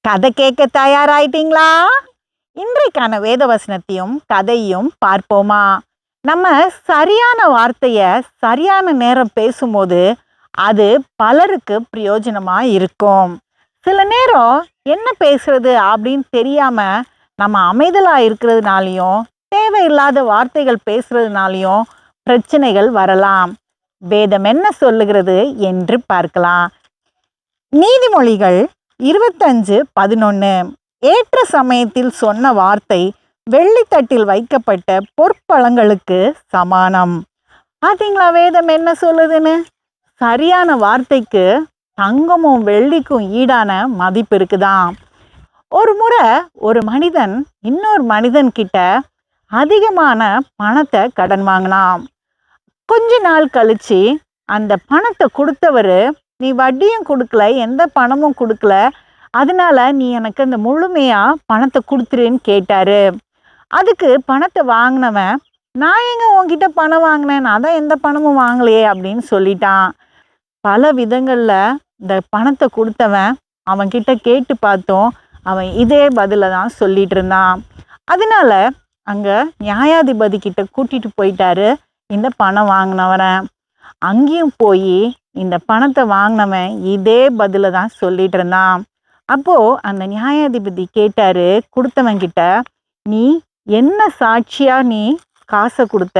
கதை கேட்க தயாராயிட்டீங்களா? இன்றைக்கான வேத வசனத்தையும் கதையும் பார்ப்போமா? நம்ம சரியான வார்த்தைய சரியான நேரம் பேசும்போது அது பலருக்கு பிரயோஜனமா இருக்கும். சில நேரம் என்ன பேசுறது அப்படின்னு தெரியாம நம்ம அமைதலா இருக்கிறதுனாலையும் தேவையில்லாத வார்த்தைகள் பேசுறதுனாலையும் பிரச்சனைகள் வரலாம். வேதம் என்ன சொல்லுகிறது என்று பார்க்கலாம். நீதிமொழிகள் 25:11. ஏற்ற சமயத்தில் சொன்ன வார்த்தை வெள்ளித்தட்டில் வைக்கப்பட்ட பொற்பழங்களுக்கு சமானம். பார்த்தீங்களா வேதம் என்ன சொல்லுதுன்னு? சரியான வார்த்தைக்கு தங்கமும் வெள்ளிக்கும் ஈடான மதிப்பு இருக்குதான். ஒரு முறை ஒரு மனிதன் இன்னொரு மனிதன் கிட்ட அதிகமான பணத்தை கடன் வாங்கினான். கொஞ்ச நாள் கழிச்சு அந்த பணத்தை கொடுத்தவர், நீ வட்டியும் கொடுக்கல, எந்த பணமும் கொடுக்கல, அதனால நீ எனக்கு அந்த முழுமையா பணத்தை கொடுத்துருன்னு கேட்டாரு. அதுக்கு பணத்தை வாங்கினவன், நான் எங்க உன்கிட்ட பணம் வாங்கினேன், நான் தான் எந்த பணமும் வாங்கலையே அப்படின்னு சொல்லிட்டான். பல விதங்கள்ல இந்த பணத்தை கொடுத்தவன் அவன்கிட்ட கேட்டு பார்த்தோம், அவன் இதே பதில தான் சொல்லிட்டு இருந்தான். அதனால அங்க நியாயாதிபதி கிட்ட கூட்டிட்டு போயிட்டாரு இந்த பணம் வாங்கினவரை. அங்கேயும் போய் இந்த பணத்தை வாங்கினவன் இதே பதில தான் சொல்லிட்டு இருந்தான். அப்போ அந்த நியாயாதிபதி கேட்டாரு கொடுத்தவன் கிட்ட, நீ என்ன சாட்சியா நீ காசை கொடுத்த,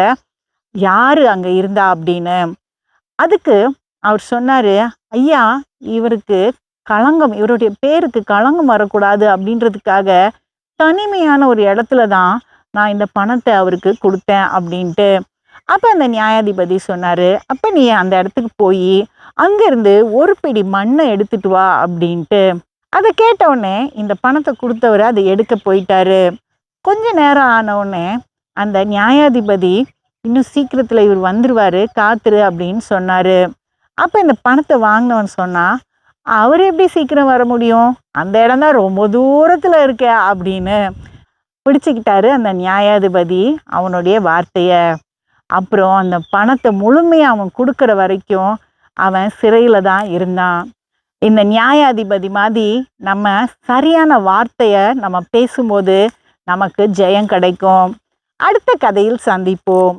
யாரு அங்க இருந்தா அப்படின்னு. அதுக்கு அவர் சொன்னாரு, ஐயா, இவருக்கு களங்கம், இவருடைய பேருக்கு களங்கம் வரக்கூடாது அப்படின்றதுக்காக தனிமையான ஒரு இடத்துல தான் நான் இந்த பணத்தை அவருக்கு கொடுத்தேன் அப்படின்ட்டு. அப்போ அந்த நியாயாதிபதி சொன்னாரு, அப்போ நீ அந்த இடத்துக்கு போய் அங்கேருந்து ஒரு பிடி மண்ணை எடுத்துட்டு வா அப்படின்ட்டு. அதை கேட்டவுடனே இந்த பணத்தை கொடுத்தவர் அதை எடுக்க போயிட்டாரு. கொஞ்ச நேரம் ஆனவுடனே அந்த நியாயாதிபதி, இன்னும் சீக்கிரத்தில் இவர் வந்துருவாரு, காத்துரு அப்படின்னு சொன்னாரு. அப்போ இந்த பணத்தை வாங்கினவன் சொன்னா, அவர் எப்படி சீக்கிரம் வர முடியும், அந்த இடம் தான் ரொம்ப தூரத்தில் இருக்க அப்படின்னு பிடிச்சிக்கிட்டாரு அந்த நியாயாதிபதி அவனுடைய வார்த்தைய. அப்புறம் அந்த பணத்தை முழுமையாக அவன் கொடுக்குற வரைக்கும் அவன் சிறையில் தான் இருந்தான். இந்த நியாயாதிபதி மாதிரி நம்ம சரியான வார்த்தையை நம்ம பேசும்போது நமக்கு ஜெயம் கிடைக்கும். அடுத்த கதையில் சந்திப்போம்.